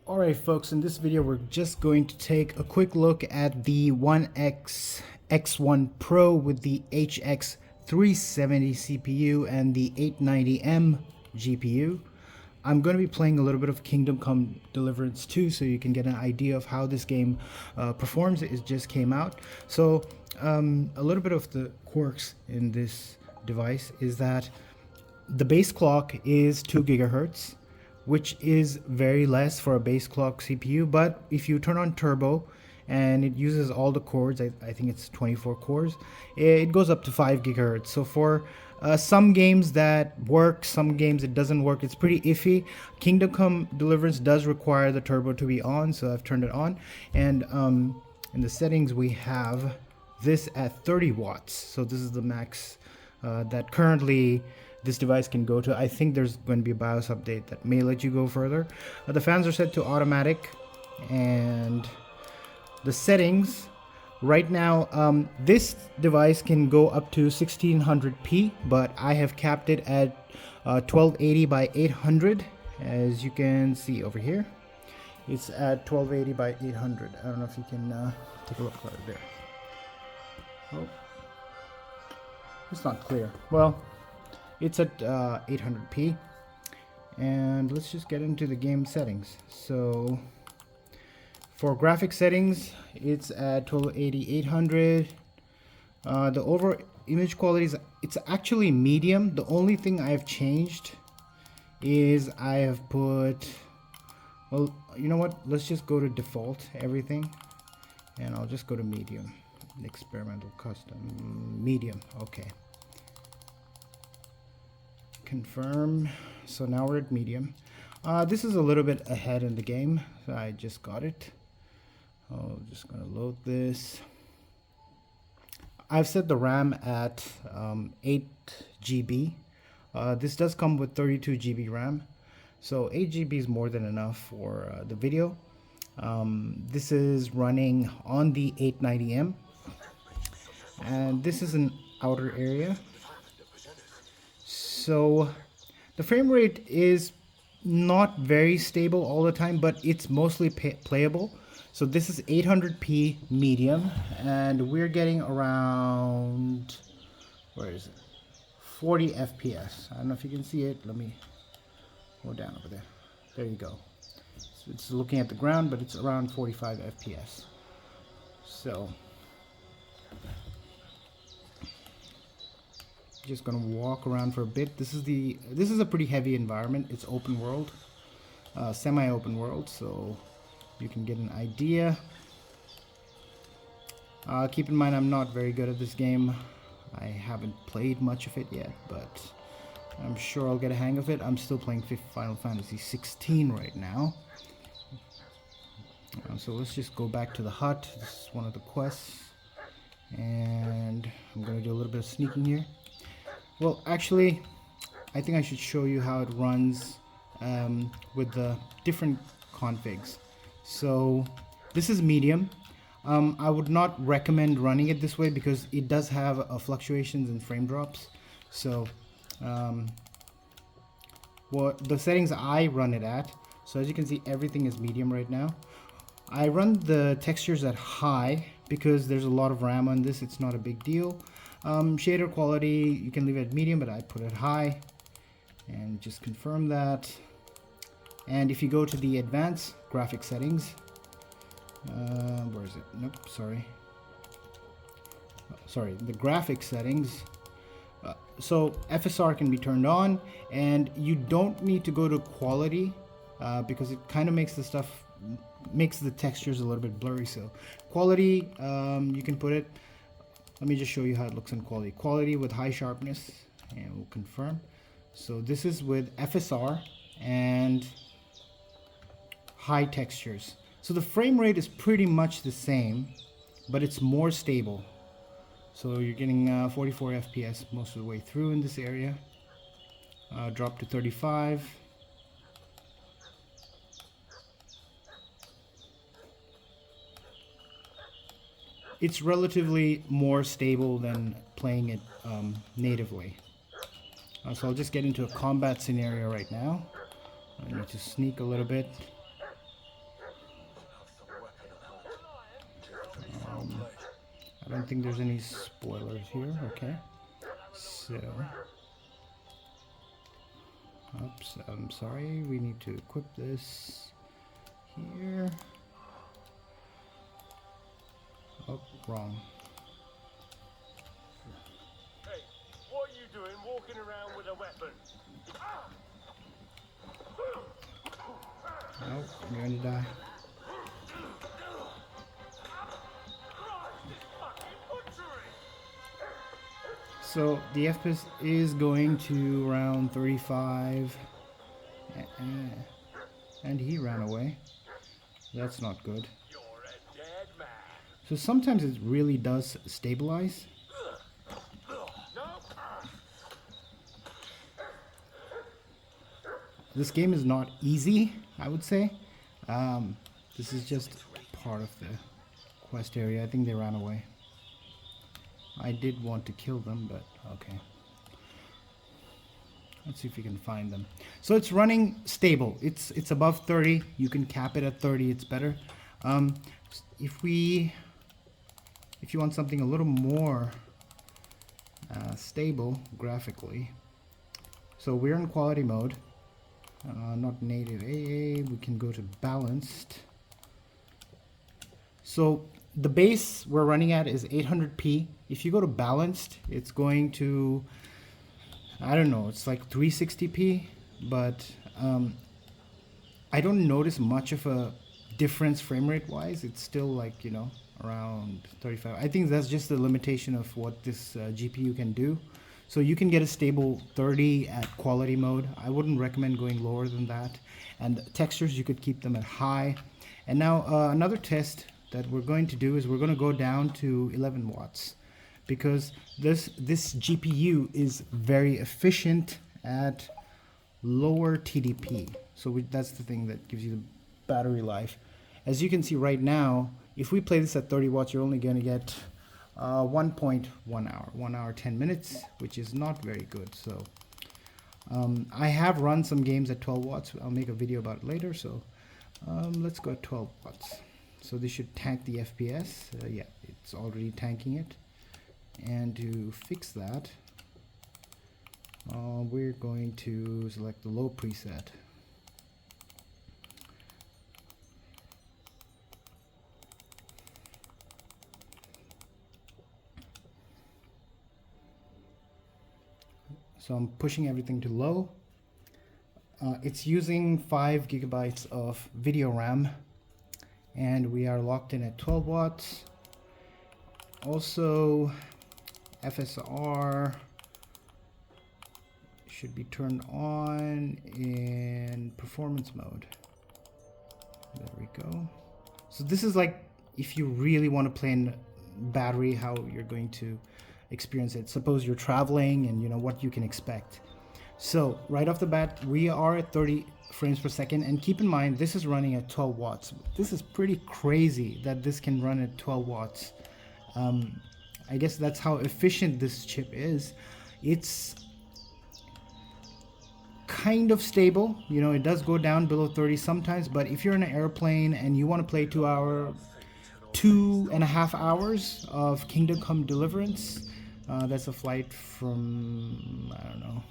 Alright folks, in this video we're just going to take a quick look at the One X1 Pro with the HX 370 CPU and the 890M GPU. I'm going to be playing a little bit of Kingdom Come Deliverance 2 so you can get an idea of how this game performs. It just came out. So a little bit of the quirks in this device is that the base clock is 2 gigahertz, which is very less for a base clock CPU, but if you turn on turbo and it uses all the cores, I think it's 24 cores, it goes up to 5 gigahertz. So for some games that work, some games it doesn't work, it's pretty iffy. Kingdom Come Deliverance does require the turbo to be on, so I've turned it on. And in the settings we have this at 30 watts, so this is the max that currently this device can go to. I think there's going to be a BIOS update that may let you go further. The fans are set to automatic, and the settings right now, this device can go up to 1600p, but I have capped it at 1280 by 800. As you can see over here, it's at 1280 by 800. I don't know if you can take a look right there. Oh, it's not clear. Well, it's at 800p, and let's just get into the game settings. So for graphic settings, it's at 1280 800. The overall image quality is, it's actually medium. The only thing I've changed is I have put, well, you know what, let's just go to default everything, and I'll just go to medium. Experimental custom medium. Okay, confirm. So now we're at medium. This is a little bit ahead in the game, so I just got it. I'm just gonna load this. I've set the RAM at 8 GB. This does come with 32 GB RAM, so 8 GB is more than enough for the video. This is running on the 890M, and this is an outer area. So the frame rate is not very stable all the time, but it's mostly playable. So this is 800p medium, and we're getting around, where is it, 40 FPS. I don't know if you can see it. Let me go down over there. There you go. So it's looking at the ground, but it's around 45 FPS. So just gonna walk around for a bit. This is a pretty heavy environment. It's open world, semi-open world, so you can get an idea. Keep in mind, I'm not very good at this game. I haven't played much of it yet, but I'm sure I'll get a hang of it. I'm still playing Final Fantasy 16 right now. So let's just go back to the hut. This is one of the quests, and I'm gonna do a little bit of sneaking here. Well, actually, I think I should show you how it runs with the different configs. So this is medium. I would not recommend running it this way because it does have fluctuations and frame drops. So what the settings I run it at, so as you can see, everything is medium right now. I run the textures at high because there's a lot of RAM on this. It's not a big deal. Shader quality, you can leave it at medium, but I put it high, and just confirm that. And if you go to the advanced graphic settings, where is it? Nope, sorry, the graphic settings. So FSR can be turned on, and you don't need to go to quality because it kind of makes the textures a little bit blurry. So quality, you can put it. Let me just show you how it looks in quality. Quality with high sharpness, and we'll confirm. So this is with FSR and high textures. So the frame rate is pretty much the same, but it's more stable. So you're getting 44 FPS most of the way through in this area. Drop to 35. It's relatively more stable than playing it natively. So I'll just get into a combat scenario right now. I need to sneak a little bit. I don't think there's any spoilers here. Okay, so oops, I'm sorry, we need to equip this here. Oh, wrong. Hey, what are you doing walking around with a weapon? Nope, you're gonna die. So the FPS is going to around 35, and he ran away. That's not good. You're a dead man. So sometimes it really does stabilize. This game is not easy, I would say. This is just part of the quest area. I think they ran away. I did want to kill them, but okay. Let's see if we can find them. So it's running stable. It's above 30. You can cap it at 30. It's better. If you want something a little more stable graphically, so we're in quality mode, not native AA. We can go to balanced. So the base we're running at is 800p. If you go to balanced, it's going to, I don't know, it's like 360p, but I don't notice much of a difference frame rate wise. It's still like, you know, around 35. I think that's just the limitation of what this GPU can do. So you can get a stable 30 at quality mode. I wouldn't recommend going lower than that. And textures, you could keep them at high. And now another test that we're going to do is we're going to go down to 11 watts because this GPU is very efficient at lower TDP. So that's the thing that gives you the battery life. As you can see right now, if we play this at 30 watts, you're only going to get 1.1 hour, 1 hour 10 minutes, which is not very good. So I have run some games at 12 watts. I'll make a video about it later. So let's go at 12 watts. So this should tank the FPS. Yeah, it's already tanking it. And to fix that, we're going to select the low preset. So I'm pushing everything to low. It's using 5 gigabytes of video RAM, and we are locked in at 12 watts. Also, FSR should be turned on in performance mode. There we go. So this is like if you really want to play in battery, how you're going to experience it. Suppose you're traveling and you know what you can expect. So right off the bat, we are at 30 frames per second, and keep in mind this is running at 12 watts. This is pretty crazy that this can run at 12 watts. I guess that's how efficient this chip is. It's kind of stable, you know, it does go down below 30 sometimes, but if you're in an airplane and you want to play 2.5 hours of Kingdom Come Deliverance, that's a flight from, I don't know,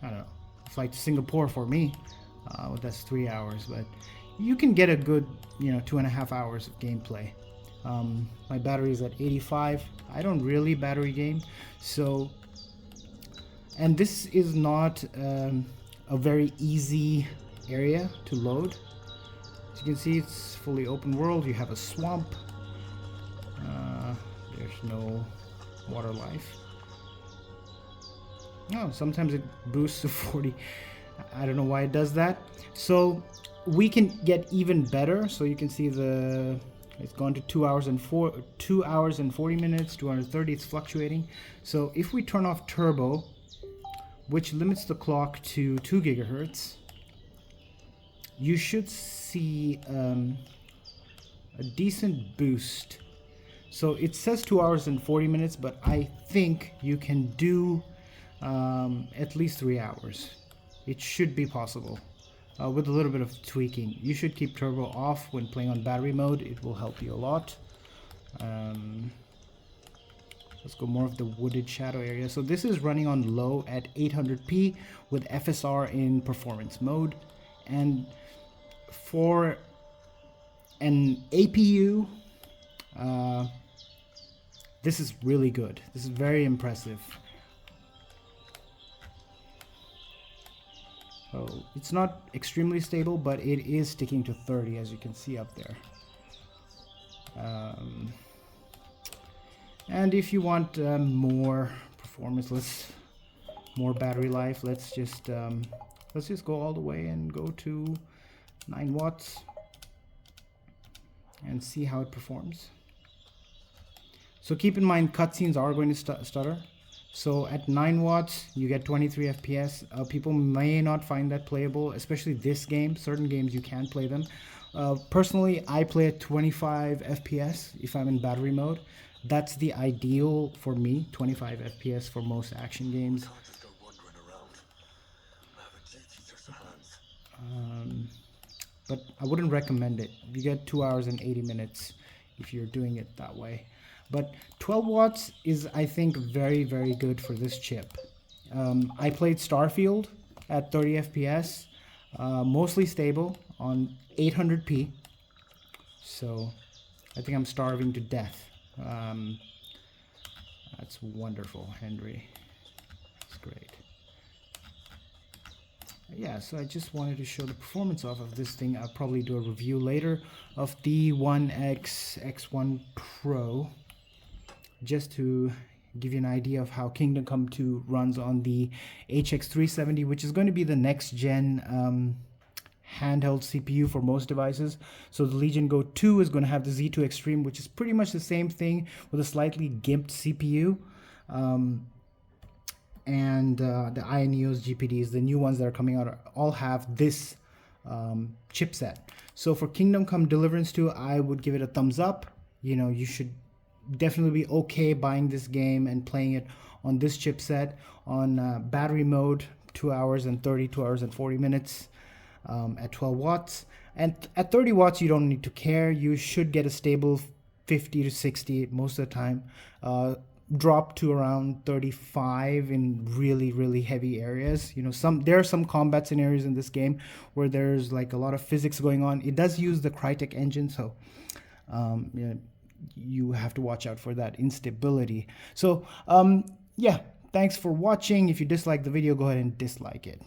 a flight to Singapore for me. That's 3 hours, but you can get a good, you know, 2.5 hours of gameplay. My battery is at 85. I don't really battery game, so, and this is not a very easy area to load. As you can see, it's fully open world. You have a swamp. There's no water life. No, sometimes it boosts to 40. I don't know why it does that. So we can get even better. So you can see it's gone to 2 hours and 40 minutes, 230. It's fluctuating. So if we turn off turbo, which limits the clock to 2 gigahertz, you should see a decent boost. So it says 2 hours and 40 minutes, but I think you can do at least 3 hours. It should be possible with a little bit of tweaking. You should keep turbo off when playing on battery mode. It will help you a lot. Let's go more of the wooded shadow area. So this is running on low at 800p with FSR in performance mode. And for an APU, this is really good. This is very impressive. So it's not extremely stable, but it is sticking to 30, as you can see up there. And if you want more performance, more battery life, let's just go all the way and go to 9 watts and see how it performs. So keep in mind, cutscenes are going to stutter. So at 9 watts, you get 23 FPS. People may not find that playable, especially this game. Certain games you can play them. Personally, I play at 25 FPS if I'm in battery mode. That's the ideal for me, 25 FPS for most action games. But I wouldn't recommend it. You get 2 hours and 80 minutes if you're doing it that way. But 12 watts is, I think, very, very good for this chip. I played Starfield at 30 FPS, mostly stable on 800p. So I think I'm starving to death. That's wonderful, Henry. That's great. Yeah, so I just wanted to show the performance of this thing. I'll probably do a review later of the One X X1 Pro, just to give you an idea of how Kingdom Come 2 runs on the HX370, which is going to be the next gen handheld CPU for most devices. So the Legion Go 2 is going to have the Z2 Extreme, which is pretty much the same thing with a slightly gimped CPU. And the INEOS GPDs, the new ones that are coming out, all have this chipset. So for Kingdom Come Deliverance 2, I would give it a thumbs up. You know, you should definitely be okay buying this game and playing it on this chipset on battery mode, 2 hours and 30, 2 hours and 40 minutes at 12 watts. And at 30 watts, you don't need to care. You should get a stable 50 to 60 most of the time. Drop to around 35 in really heavy areas. You know, there are some combat scenarios in this game where there's like a lot of physics going on. It does use the Crytek engine, so you have to watch out for that instability. So yeah, thanks for watching. If you dislike the video, go ahead and dislike it.